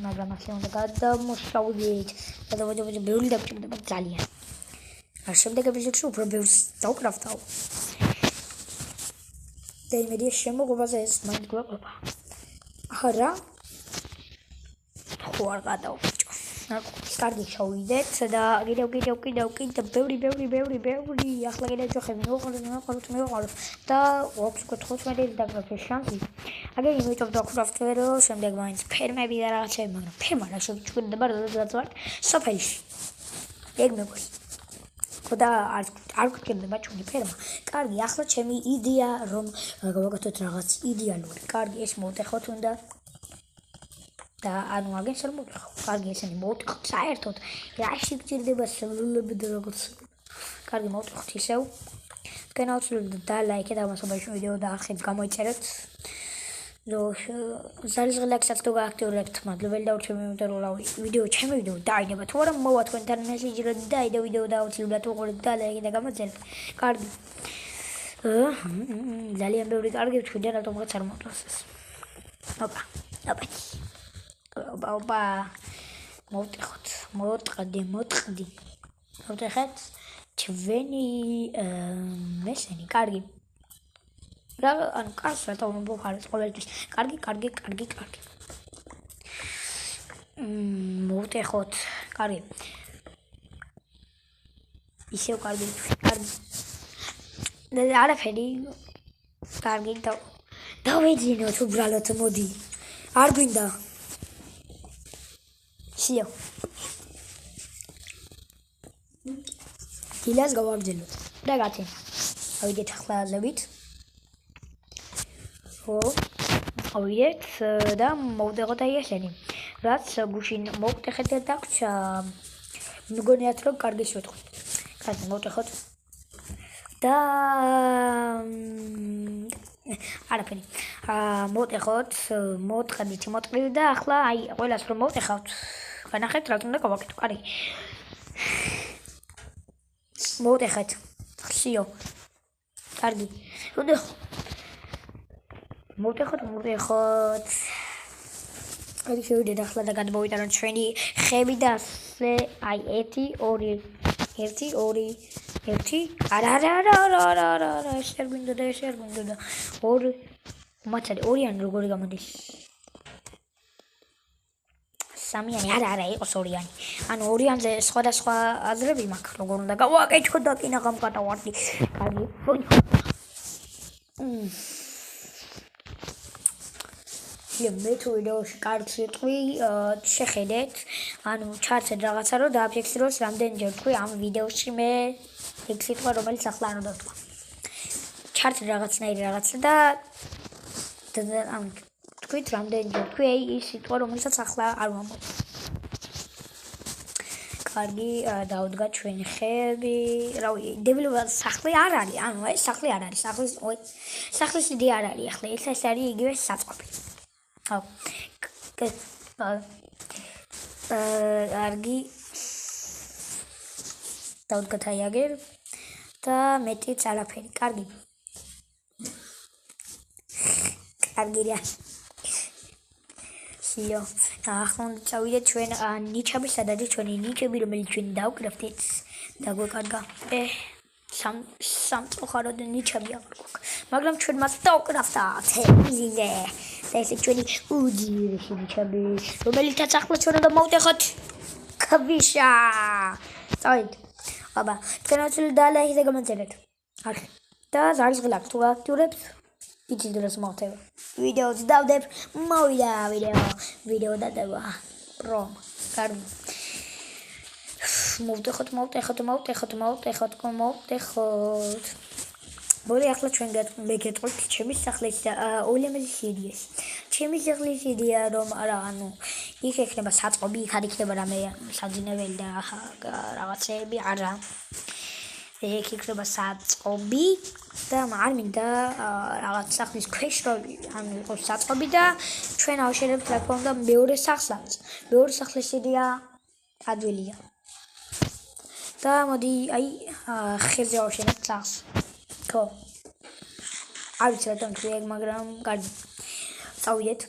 მაგრამ ახლა უნდა გადამოსავდეთ. გადავიდეთ, ბევრი დაგჭირდება ძალიან. არ შემდეგ ეპიზოდში უფრო ბევრს დავკრავდავ. და იმედია შემოღობაზე ეს მაინც გვეყოფა. ახლა ხო არ გადავჭო. კარგი, შევიდეთ და კიდევ ბევრი ახლა კიდევ ჯოხები მივაყოლოთ და აქვს 15 დაგრაფეს შანსი. აგერ იმიტომ დავკრავდერო, შემდეგ მაინც ფერმები და რაღაცები, მაგრამ ფერმა რა შეგვიჭირდება, როდესაც ვარ სოფელში. ეგ მეგვი. და არ გვჭირდება ჩვენი ფერმა. კარგი, ახლა ჩემი იდეა რომ გავაკეთოთ რაღაც იდეალური. კარგი, ეს მოვტეხოთ უნდა და ანუ აგენს არ მოვტეხო. კარგი, ესენი მოვტეხოთ საერთოდ. რა შეგვჭირდება სულელები და როგორც. კარგი, მოვტეხოთ ისევ. თქვენ აუცილებლად დალაიქეთ ამას ვიდეო და არხით გამოიწერეთ. ზალიზღლაკსაც თუ გააქტიურებთ, მადლობელი დაურჩები, იმიტომ რომ ჩემი ვიდეო დაიდება. თუ არა მოვა თქვენთან მესიჯი რომ დაიდა ვიდეო და აუცილებლად უყურეთ და ლაიქი და გამოწერეთ. კარგი. ძალიან ბევრი კარგი ვთქვი, რატომღაც არ მოვტეხს ეს. ოპა. მოვტყდი. მოვტეხეთ ჩვენი მესენი, კარგი. რა ანუ კარს რა თავმობ ხარეს ყოველთვის. კარგი. მოვტეხოთ. კარგი. ისევ კარგი. არაფერი. კარგი დავეძინოთ უბრალოდ მოდი. არ გვინდა. სიო. დილას გავაგზავნოთ. და გათი. ავიდეთ ახლა ზევით. ავიდეთ და მოვდეხოთ აი ესენი. რაც გუშინ მოვტეხეთ და დაგვჭა. მგონიათ რომ კარგი შევთხოვთ. კარგი მოვტეხოთ. და არაფერი. მოვტეხოთ, მოვტყდით და ახლა აი ყველას რომ მოვტეხავთ. განახეთ რა უნდა გავაკეთო. კარგი. მოვტეხეთ. ხსიო. კარგი. მოვტეხოთ. აი შევიდეთ ახლა და გადმოვიტანოთ ჩვენი ხები და ასე აი 1 2 არა ეს არ გვინდოდა 2 მათარი 2-იანი როგორი გამოდის 3-იანი არა იყოს 2-იანი ანუ 2-იანზე სხვადასხვა აზრები მაქვს როგორ უნდა გავაკეთო და კინაღამ გადავარდი კარგი მე თუ ვიდეოში კარგს ვიტყვი შეხედეთ ანუ ჩარცეთ რაღაცა რომ დააფიქსიროს რამდენჯერ თქვი ამ ვიდეოში მე ეგ სიტყვა რომელიც ახლა არ უნდა ვთქვა ჩარცეთ რაღაცნაირი რაღაცა და ამ თქვით რამდენჯერ თქვი აი ის სიტყვა რომელსაც ახლა არ ვამბობ კარგი დაუდგა ჩვენი ხეები რავი დებილება სახლი არ არის ანუ ეს სახლი არ არის სახლის იდეა არ არის ახლა ეს არის იგივე საწყობი კარგი დაუდგათ აი აგერ და მეტიც არაფერი კარგი რა სიო ახლა წავიდეთ ჩვენ ნიჩაბის სადადი ჩვენი ნიჩები რომელიც ჩვენ დავკრაფტეთ დაგვეკარგა სამწუხაროდ ნიჩები აღარ გვაქვს მაგრამ ჩვენ მას დავკრაფტავთ ეზინე და ესე ჩვენი უძირესი ნიჩები რომელიცაც ახლა ჩვენ უნდა მოვტეხოთ ქვიშა წავიდეთ აბა თქვენაც და ლაიქზე გამომწერეთ აქ და ზარისღლაკ თუ აქტიურებს იცით დროს მოხდება ვიდეოც დავდებ მოვიდა ვიდეო დადება პრომ კარგი მოვტეხოთ მოდი ახლა ჩვენ მეგეთყვით ჩემი სახლის ულემელი იდეა ჩემი სახლის იდეა რომ არა ანუ იქ ექნება საწყობი იქ არ იქნება რამე საძინებელი და რაღაცეები არა ეგ იქნება საწყობი და არ მინდა რაღაც სახლის ქვეშ რომ ანუ იყოს საწყობი და ჩვენ ავშერებთ რა თქმა უნდა მეორე სახლის იდეა ადვილია და მოდი აი ხეზე ავშერებთ სახლს ხო არ ვიცი რატომ თქვი ეგ მაგრამ კარგი წავიდეთ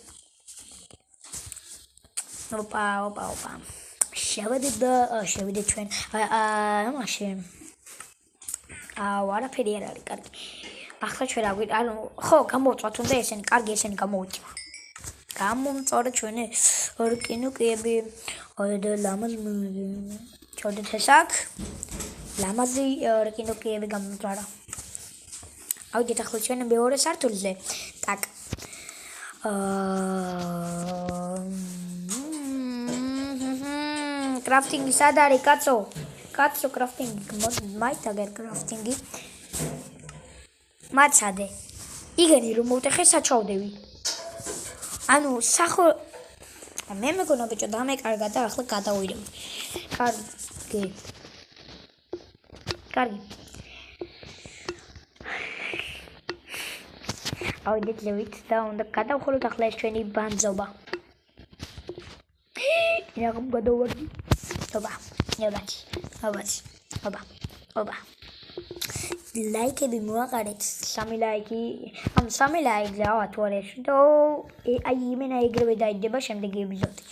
ოპა შევიდეთ ჩვენ მაშინ არაფერი არ არის კარგი ახლა ჩვენ ანუ ხო გამოვწვათ უნდა ესენი კარგი ესენი გამოვიწვა გამომწორე ჩვენი რკინუკები და ლამაზ ჩოდეთ ესაკ ლამაზი რკინუკები გამომწარა ავიდეთ ახლა ჩვენ მეორე სართულზე ტაკ კრაფტინგი სად არის კაცო კრაფტინგი მაიტაგერ კრაფტინგი მაცადე იგენი რომ მოვტეხე საჩავდები ანუ სახო მე მეგონა ბიჭო დამეკარგა და ახლა გადავიდები კარგი ავიდეთ ლევით და უნდა გადავხუროთ ახლა ეს ჩვენი ბანძობა რაგამ გადავარდი ობა ლაიქები მოაყარეთ 3 ლაიქი ამ 3 ლაიქზე ავათუ არ ეშდო აი იმენა ეგრევე დაიდება შემდეგი ეპიზოდი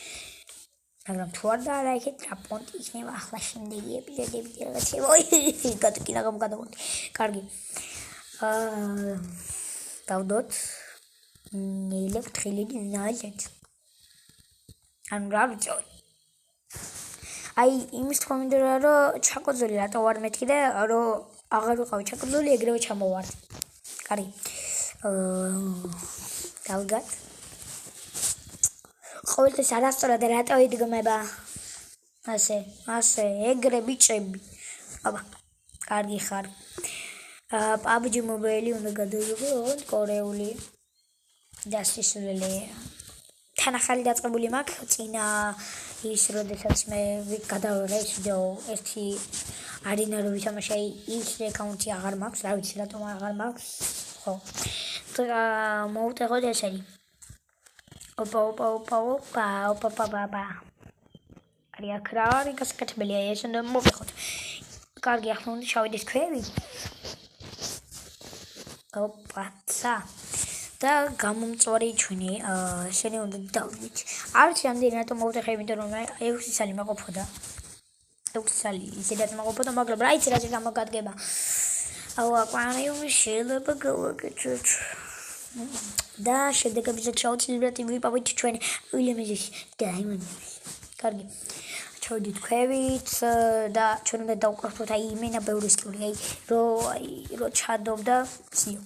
მაგრამ თუ არ დაალაიქეთ რა პონტი იქნება ახლა შემდეგი ეპიზოდები რაღაცა გადაკინაღამ გადავარდი კარგი დავდოთ ნელი ფრთხილი ნალეთ. ანუ რა ვიცი. აი იმის თქმა მინდა რომ ჩაკოძული რატო ვარ მეთქი და რომ აღარ ვიყავი ჩაკოძული ეგრევე ჩამოვარდი. კარგი. დავდგათ. ყოველთვის არასწორად რატო იდგმება? ასე ეგრე ბიჭები. აბა, კარგი ხარ. PUBG Mobile უნდა გადავიღო კორეული და სისულელე. თან ახალი დაწყებული მაქვს წინა ის როდესაც მე გადავიღე ვიდეო ერთი არინა რო ვითამაშე ის აკაუნტი აღარ მაქვს, რა ვიცი რატომ აღარ მაქვს. ხო. მოვუტეხოთ ესენი. ოპა. აი აქ რა არის გასაკეთებელია ეს უნდა მოვიხოთ. კარგი ახლა უნდა ჩავიდეს ქვევი. ოპაცა. და გამომწვარი ჩვენი შენი უნდა დავდით. არც ამდენი რატომ მოვუტეხე, იმიტომ რომ 6 წელი მაყოფოდა. 6 წელი ისედაც მაყოფოდა, მაგრამ რა იცი რა გამოგადგება. აუ აკვარიუმი შეიძლება გავაკეთოთ. და შედეგებიც ჩავწილდეთ ვიპოვეთ ჩვენი ვილემიზის დაიმონების. კარგი. ჩავდით ქვევით და ჩვენ უნდა დავკრაფტოთ აი იმენა ბევრი სკული აი რო ჩადობდა ციო.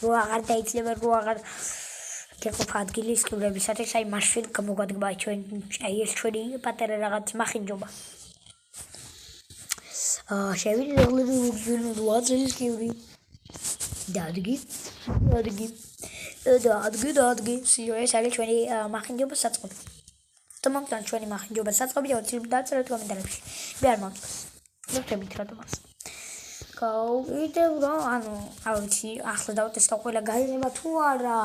რო აღარ დაიცლება რო აღარ გეყოფა ადგილი სკულებისათვის აი მაშინ გამოგვადგება ჩვენ აი ეს ჩვენი პატარა რაღაც მახინჯობა. შევიდე ლუგზული სკული. დადგი. სიო ეს არის ჩვენი მახინჯობა საწყობი. თუმცა ჩვენი მახინჯობა საწყობი დაწერეთ კომენტარებში. მე არ მომწონს. ნახებით რა თქმა უნდა. გავიდევ რა ანუ ავიცი ახლა დავტესტავ ყველა გაიგება თუ არა.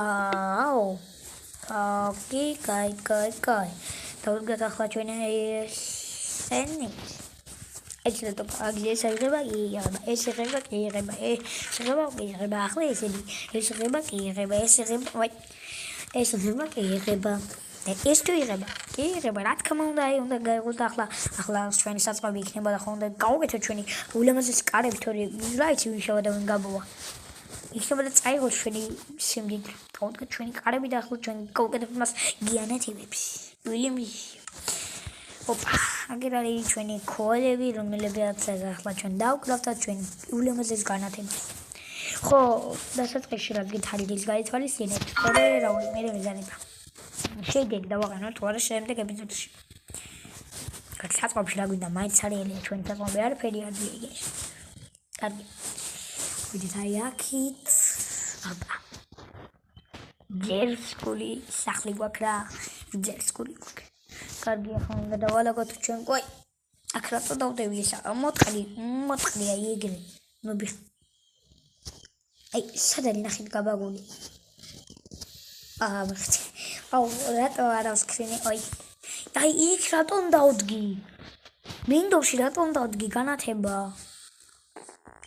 აუ. კაი. დავდგათ ახლა ჩვენი ესენი. ეს და აგიეს აღება ეს აღება კი აღება ახლა ესენი ეს აღება კი აღება ეს აღება კი აღება ეს თუ იღება რა თქმა უნდა აი უნდა გაიგოთ ახლა ჩვენი საწყობი იქნება და ხო უნდა გავუკეთოთ ჩვენი ულამაზესი კარები თორე რა იცი ვიშავა და ვინ გაბოვა იქნება და წაიღოთ ჩვენი სიმდიდრე გავუკეთოთ ჩვენი კარები და ახლა ჩვენ გავუკეთებთ მას გიანათებებს ვილიმი ოპა აგერ არის ჩვენი კოლები რომელებიც ახლა ჩვენ დავკრავთ ჩვენი ულამაზეს განათებას ხო დასაწყისში რაც გითარიდის გაითვალისწინებთ ხოლმე რავი მე მეზანება შეიძლება დავაყენოთ თუ არა შემდეგ ეპიზოდში საწყობში რა გვინდა მაინც არიანია ჩვენი საწყობი არაფერი არ გიგეს კარგი ვიდით აი აქით აბა ჯერსკული სახლი გვაქვს რა ჯერსკული გვაქვს კარგი ახლა უნდა დავალაგოთ ჩვენ კოი აქ რატო დავდევი ეს მოწყლია ეგრე მობი აი სად არის ნახეთ გაბაგული ვახტი აუ რატო არ ავსკრინე ოი აი იქ რატომ დავდგი მინდოვში რატომ დავდგი განათება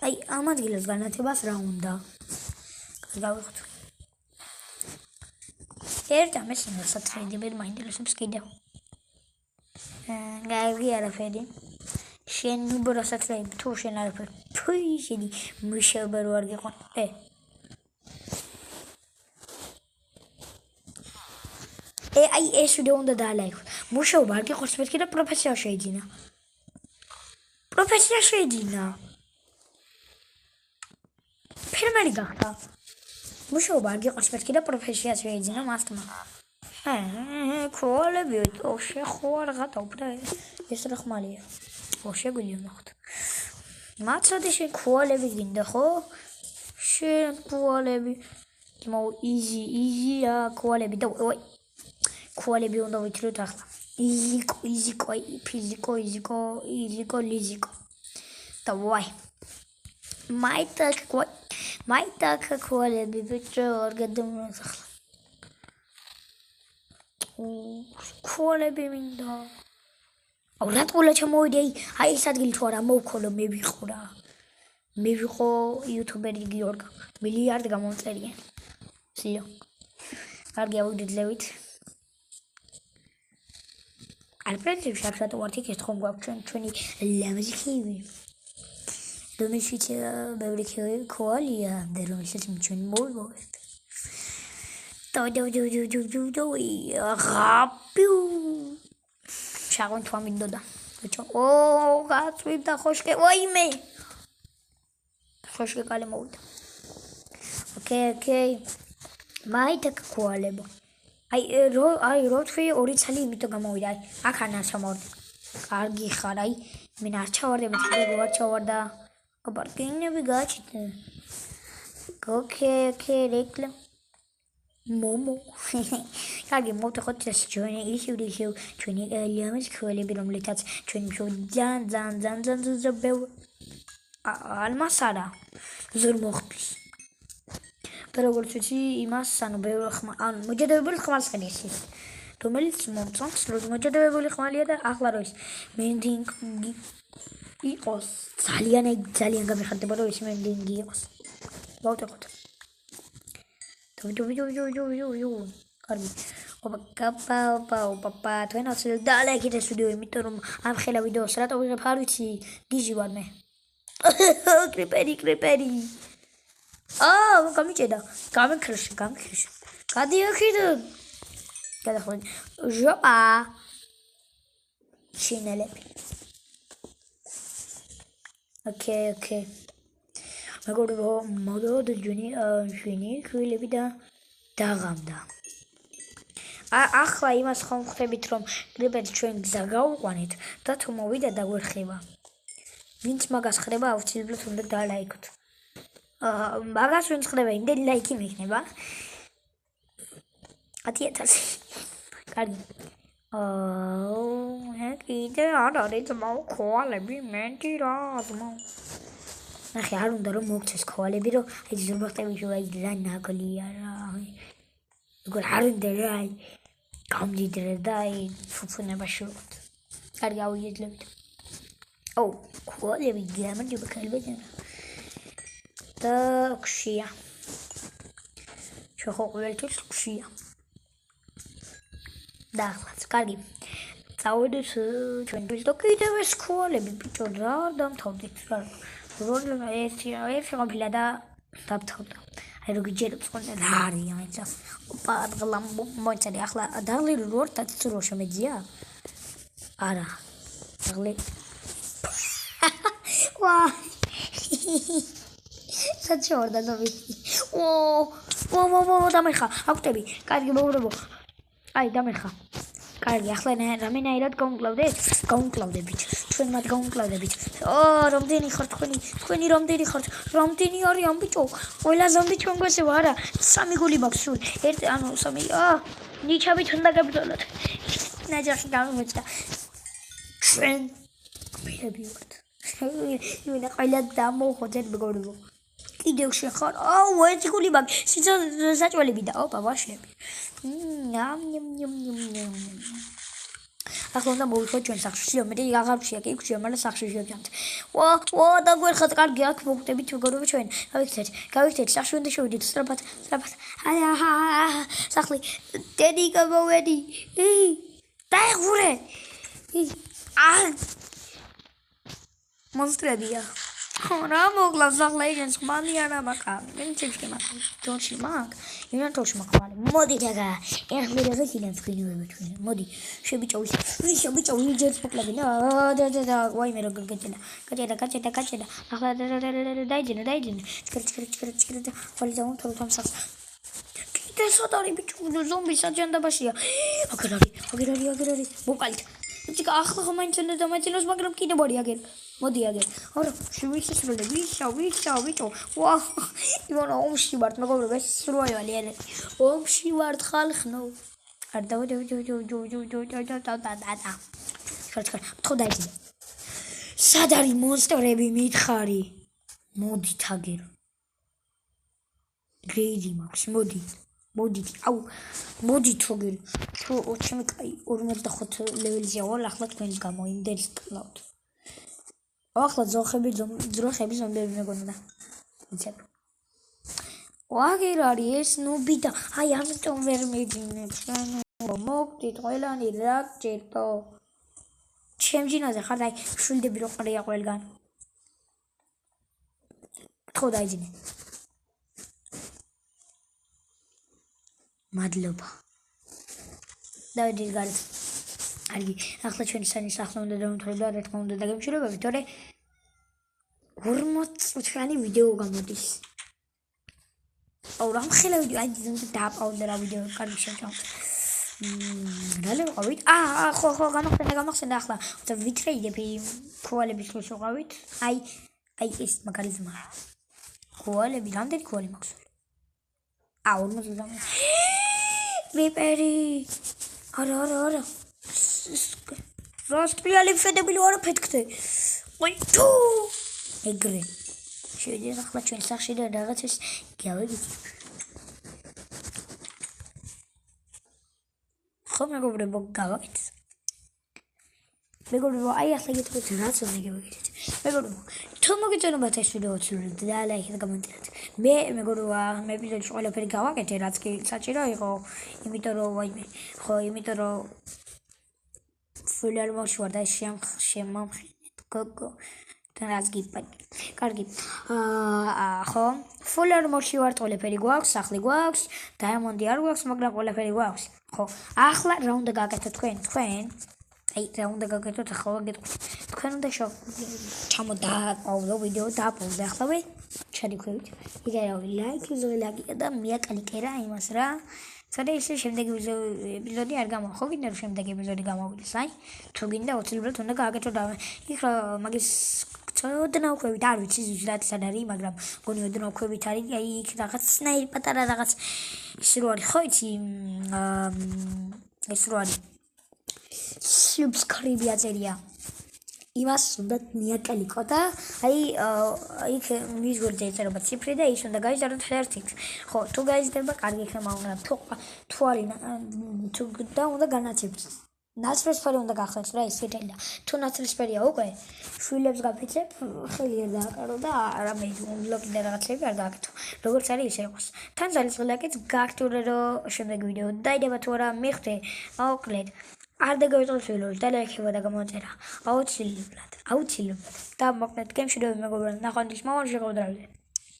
აი ამ ადგილას განათებას რა უნდა გავიხოთ ერთა მესინა სატრიდებად მაინტერესებს კიდევ გაიგე არაფერი შენ უბრალოდ რეიბ თუ შენ არაფერი ფუი შენი მუშაობა რო არ გიყო აი ეს ვიდეო უნდა დაალაიქო მუშაობა არ გიყოს მეთქი და პროფესია შეიძინა ფერმერი გახდა მუშაობა არ გიყოს მეთქი და პროფესია შეიძინა მასტმა კოლები ხო არ გადავდა ეს რა ხმალია შეგვიძლია ნახოთ მაცოდი შენ კოლები გინდა ხო შენ კოლები მო იზია კოლები და კოლები უნდა ვითროთ ახლა იზიკო ფიზიკო ლიზიკო და ვაი მაიტაკ კოლები ბიჭო არ გადამოს ახლა კოლები მინდა აუ რა თქმა უნდა ჩამოვიდი აი ეს ადგილი თუ არა მოვქოლო მე ვიყო იუთუბერი გიორგა მილიარდ გამომწერია სიო კარგი ავიდეთ ლევით ალფრედში შარშატო ვარტი ეს ხომ გვაქვს ჩვენი ლამაზი ხივი რომელშიც ბევრი ხივი კოლია და რომელშიც ჩვენ მოვიგოთ ღაპიუ შაღონ თქვა მინდოდა ო გაწვიდა ხოშკე ვაიმე ხოშკე კალე მოვიდა ოკეი მაიტა კვალებო აი რო თქვი ორი ცალი იმიტომ გამოვიდა აი აქან არ ჩამოვარდი კარგი ხარ აი მე არ ჩავარდი მე არ ჩავარდა ოპარკინები გაჩიტე ოკეი რეკლამ მომო კარგი მოვთხოვთ ეს ჩვენი ისევ ჩვენი ლიამის ქველები რომლითაც ჩვენი ძალიან ბევრ ალმას არა ზურ მოხდის და როგორც ვიცი იმას ანუ ბევრ ანუ მოჯადებული ხმალს ხედის ის რომელიც მომწონს რომ მოჯადებული ხმალია და ახლა რო ის მენდინგი იყოს ძალიან გამიხარდება რომ ის მენდინგი იყოს მოვთხოვთ კარგი ოპა თქვენ ახლა დალაიქეთ ეს ვიდეო იმიტომ რომ ამ ხელა ვიდეოს რატო ვიღებ არ ვიცი გიჟი ვარ მე კრიპერი გამიჭედა გამიქრში გადი აქეთ გადახვენ ჟოპა შინელები ოკეი მეგობრებო მოდოდ ჩვენი ქვილები და დაღამდა ახლა იმას ხომ ხვდებით რომ გრიპერი ჩვენ გზა გაუყვანეთ და თუ მოვიდა და გვერხება ვინც მაგას ხრება აუცილებლად უნდა დალაიქოთ მაგას ვინც ხრება იმდენი ლაიქი მექნება 10,000 კარგი კიდე არ არის ძმაო ქოალები მენტი რა ძმაო ნახე არ უნდა რომ მოგცეს ქოალები რომ აი ზურბახტები შევაი რა ნაკლია რა როგორ არ უნდა რა აი გამდიდრე და აი ფუფუნება შევოთ კარგი ავიძლებთ ქოალები გამარჯობა ქალბეჭენა და ქშია შეხო ყოველთვის ქშია და ახლა კარგი წავედით ჩვენთვის და კიდევ ეს ქოალები ბიჭო რა დამთავრდით რა ეს რომლა და დამთავრდა აი რო გიჯერებს ხოლმე რა არის ამეცა ოპა ადგლა მოიცადე ახლა დაღლი რორთაც რო შემეძია არა დაღლი ვა საჩორდა ნოვი ო დამეხა აკვტები კარგი მოგრებო აი დამეხა კარგი ახლა რამენაირად გაუნკლავდებით ჩვენ მათ გაუნკლავდებით რამდენი ხართ თქვენი რამდენი ხართ რამდენი არის ამ ბიჭო ყველა ზომდი ჩვენ გვესევა არა 3 გული მაქვს სულ ერთი ანუ 3 ნიჩაბით უნდა გაბრძოლოთ ნაჯახი გამომეწა ჩვენ გმირები ვართ იმენა ყველა დამოხოძეთ მეგობრებო კიდევ შეხარ ერთი გული მაქვს საჭვალები და ოპა ვაშლები ახლა უნდა მოვიხოთ ჩვენ სახში მე აღარშია კი ქვია მაგრამ სახში შევჭამთ ვა და გვერხათ კარგი აქ მოვხდებით მეგობრებო ჩვენ გავიქცეთ სახში უნდა შევიდეთ სწრაფად სახლი დედი გამოვედი დაიხურე მონსტრებია რა მოგლავს ახლა იქნეს ხმალი არა მაქვს მე ჩემში მაქვს თორში მაქვს იმან თორში მაქვს მოდი დაგა ეხლა რა შეიძლება თქვენებო ჩვენ მოდი შებიჭო ვიჯერს მოკლები და ვაიმე როგორ გაჭედა ახლა დაიძინე ჩქრ ხოლი ზამთრობ სახლს კიდე სოდარი ბიჭო ზომბი საჯანდაბაშია აგერარი მოკალით ჭიკა ახლა ხომ მაინც უნდა დამაძინოს მაგრამ კიდე ბორი აგერ მოდი აგერ არა შევისრულე ვიშავ ბიჭო ვა ივანა ომში ვართ მეგობრებო ეს სრულვალი არა ომში ვართ ხალხნო არ თქო დაიძინე სად არის მონსტრები მითხარი მოდით აგერ გეიდი მაქვს მოდით მოდით როგორ თუ ჩემი კაი 45 ლეველზეა ვარ ახლა თქვენ გამო იმდენს კლავთ ახლა ძროხები ზომბები მეგონა იცებ ვაგერ არის ეს ნუბი და აი ამიტომ ვერ მეძინებს მოგდით ყველანი რა გჭირდო ჩემჯინაზე ხარ აი შვილდები რო ყრია ყველგან თქო დაიძინე მადლობა. დავიდეს გარეთ. კარგი, ახლა ჩვენი სახლა უნდა დავამთავრებო, რა თქმა უნდა დაგემშვიდობებით, თორე 40 წუთიანი ვიდეო გამოდის. აუ, რამ ხელა ვიდეო, აი ზუსტად დააპაუზე რა ვიდეო, კარგი შევჭამ. რა ლევყავით? ხო, გამახსენდა ახლა. და ვიტრეიდები ქუალების დროს ვიყავით. აი ეს მაგალითმა. ქუალები, რამდენი ქუალი მაქვს? 50. ვიპერი. არა. რასტრიალი ფედებელი ვარ ფეთქდე. ოი თუ. ეგრე. შევიდეთ ახლა ჩვენ სახში და რაღაცას გავიგეთ. ხო მეგობრებო, გავაკეთეთ. მეგობრებო, აი ახლა გეტყვით რაც უნდა გავაკეთეთ. მეგობრებო, თუ მოგეწონებათ ეს ვიდეო ცვლილებით და ლაიქით და კომენტირებთ. მე მეგობრებო, ამ ეპიზოდში ყველაფერი გავაკეთე, რაც კი საჭირო იყო, იმიტომ რომ ფულერ მოშვა და შემამხინეთ გოგო. რაც გიპადი. კარგი. ხო, ფულერ მოში ვარ, ყველაფერი გვაქვს, სახლი გვაქვს, დაიამონდი არ გვაქვს, მაგრამ ყველაფერი გვაქვს. ხო, ახლა რა უნდა გააკეთოთ თქვენ? აი, რა უნდა გააკეთოთ ახლა გეტყვით. თქვენ უნდა ჩამოდააყოლო ვიდეო დააპაუზეახლავე. ჩადიქვევით. იგივე ლაიქი ზოლაგია და მიაკალიკერა იმას რა. სადა ისე შემდეგი ეპიზოდი არ გამოვა. ხო გინდა რომ შემდეგი ეპიზოდი გამოვიდეს, აი? თუ გინდა აუცილებლად უნდა გააკეთო და იქ მაგის ცოდნა უყვებით, არ ვიცი ზუსტად სად არის, მაგრამ გონი ოდნა უყვებით არის, აი იქ რაღაცნაირი პატარა რაღაც ის რო არის, ხო იცი? ეს რო არის. subscribe აწერია. იმას უნდა მიაკალიკო და აი იქ მის გვერდზე ეწერება ციფრი და ის უნდა გაიზარდოთ 1x. ხო, თუ გაიზრდება, კარგი ხმა უნდა თუ არის და უნდა განაცებთ. ნაცრისფერი უნდა გახსოვთ რა ეს კეთილია. თუ ნაცრისფერია უკვე, შვილებს გაფიცებ, ხელი არ დააკარო და არამე ბლოკი და რაღაცები არ გააკეთო. როგორც არის ისე იყოს. თან ძალისხმელაკიც გააქტურე რომ შემდეგ ვიდეო დაიდება თუ არა მიხვდე, მოკლედ. არ დაგავიწყოთ ვიდეოს და ლაიქება და გამოწერა. აუცილებლად. და მოკლედ გემშვიდობები მეგობრებო, ნახვამდის მომავალ შეხვედრაზე.